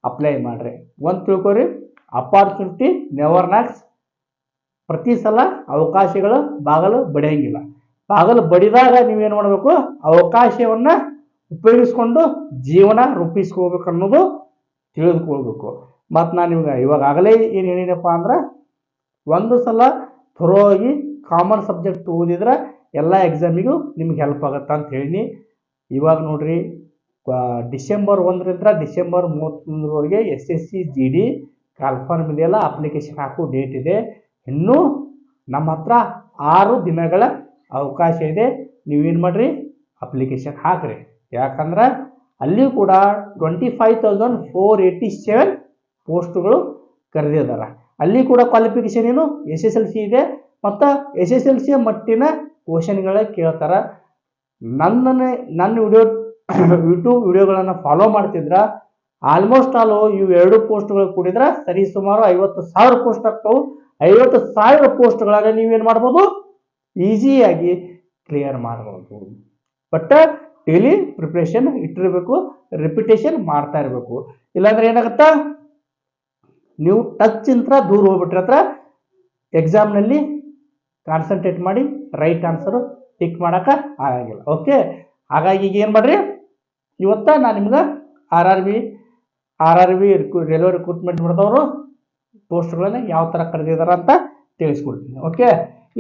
Apply ಮಾಡ್ರಿ. ಒಂದು ತಿಳ್ಕೊರಿ, opportunity never Knox. ಪ್ರತಿ ಸಲ ಅವಕಾಶಗಳು ಬಾಗಲು ಬಡಿಯಂಗಿಲ್ಲ. ಬಾಗಲು ಬಡಿದಾಗ ನೀವೇನು ಮಾಡಬೇಕು, ಅವಕಾಶವನ್ನ ಉಪಯೋಗಿಸ್ಕೊಂಡು ಜೀವನ ರೂಪಿಸ್ಕೋಬೇಕು ಅನ್ನೋದು ತಿಳಿದುಕೊಳ್ಬೇಕು. ಮತ್ತು ನಾನು ನಿಮ್ಗೆ ಇವಾಗಲೇ ಏನು ಹೇಳಿನಪ್ಪ ಅಂದ್ರೆ, ಒಂದು ಸಲ ಥೊರೋಗಿ ಕಾಮನ್ ಸಬ್ಜೆಕ್ಟ್ ಓದಿದ್ರೆ ಎಲ್ಲ ಎಕ್ಸಾಮಿಗೂ ನಿಮ್ಗೆ ಹೆಲ್ಪ್ ಆಗುತ್ತೆ ಅಂತ ಹೇಳಿ. ಇವಾಗ ನೋಡ್ರಿ, ಡಿಸೆಂಬರ್ 1ರಿಂದ ಡಿಸೆಂಬರ್ 31ರವರೆಗೆ SSC GD ಕಾಲ್ಫಾರ್ಮ್ ಇದೆಯಲ್ಲ, ಅಪ್ಲಿಕೇಶನ್ ಹಾಕೋ ಡೇಟ್ ಇದೆ. ಇನ್ನೂ ನಮ್ಮ ಹತ್ರ 6 ದಿನಗಳ ಅವಕಾಶ ಇದೆ. ನೀವೇನು ಮಾಡಿರಿ, ಅಪ್ಲಿಕೇಶನ್ ಹಾಕ್ರಿ. ಯಾಕಂದ್ರೆ ಅಲ್ಲಿ ಕೂಡ 25,487 ಪೋಸ್ಟ್ಗಳು ಕರೆದಿದ್ದಾರೆ. ಅಲ್ಲಿ ಕೂಡ ಕ್ವಾಲಿಫಿಕೇಶನ್ ಏನು SSLC ಇದೆ ಮತ್ತು SSLC ಮಟ್ಟಿನ ಕ್ವಶನ್ಗಳ ಕೇಳ್ತಾರೆ. ನನ್ನ ಯೂಟ್ಯೂಬ್ ವಿಡಿಯೋಗಳನ್ನು ಫಾಲೋ ಮಾಡ್ತಿದ್ರ ಆಲ್ಮೋಸ್ಟ್ ಆಲ್ ಇವು 2 ಪೋಸ್ಟ್ಗಳು ಕೂಡಿದ್ರೆ ಸರಿ ಸುಮಾರು 50,000 ಪೋಸ್ಟ್ ಆಗ್ತಾವೆ. 50,000 ಪೋಸ್ಟ್ಗಳನ್ನ ನೀವೇನು ಮಾಡ್ಬೋದು, ಈಸಿಯಾಗಿ ಕ್ಲಿಯರ್ ಮಾಡ್ಬೋದು. ಬಟ್ ಡೈಲಿ ಪ್ರಿಪ್ರೇಷನ್ ಇಟ್ಟಿರಬೇಕು, ರಿಪಿಟೇಷನ್ ಮಾಡ್ತಾ ಇರಬೇಕು. ಇಲ್ಲಾಂದ್ರೆ ಏನಾಗುತ್ತಾ, ನೀವು ಟಚ್ ಇಂತ್ರ ದೂರ ಹೋಗ್ಬಿಟ್ರೆ ಹತ್ರ ಎಕ್ಸಾಮ್ನಲ್ಲಿ ಕಾನ್ಸಂಟ್ರೇಟ್ ಮಾಡಿ ರೈಟ್ ಆನ್ಸರು ಟಿಕ್ ಮಾಡೋಕೆ ಆಗಂಗಿಲ್ಲ. ಓಕೆ, ಹಾಗಾಗಿ ಈಗ ಏನು ಮಾಡ್ರಿ, ಇವತ್ತ ನಾನು ನಿಮ್ಗೆ R R B railway recruitment ಮಾಡಿದವರು ಪೋಸ್ಟ್ಗಳನ್ನು ಯಾವ ಥರ ಕರೆದಿದ್ದಾರೆ ಅಂತ ತಿಳಿಸ್ಕೊಡ್ತೀನಿ. ಓಕೆ,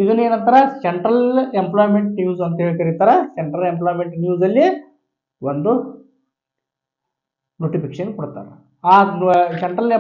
ಇದನ್ನೇನಂತಾರೆ, ಸೆಂಟ್ರಲ್ ಎಂಪ್ಲಾಯ್ಮೆಂಟ್ ನ್ಯೂಸ್ ಅಂತ ಹೇಳಿ ಕರೀತಾರೆ. ಸೆಂಟ್ರಲ್ ಎಂಪ್ಲಾಯ್ಮೆಂಟ್ ನ್ಯೂಸಲ್ಲಿ ಒಂದು ನೋಟಿಫಿಕೇಶನ್ ಕೊಡ್ತಾರೆ. ಆ ಸೆಂಟ್ರಲ್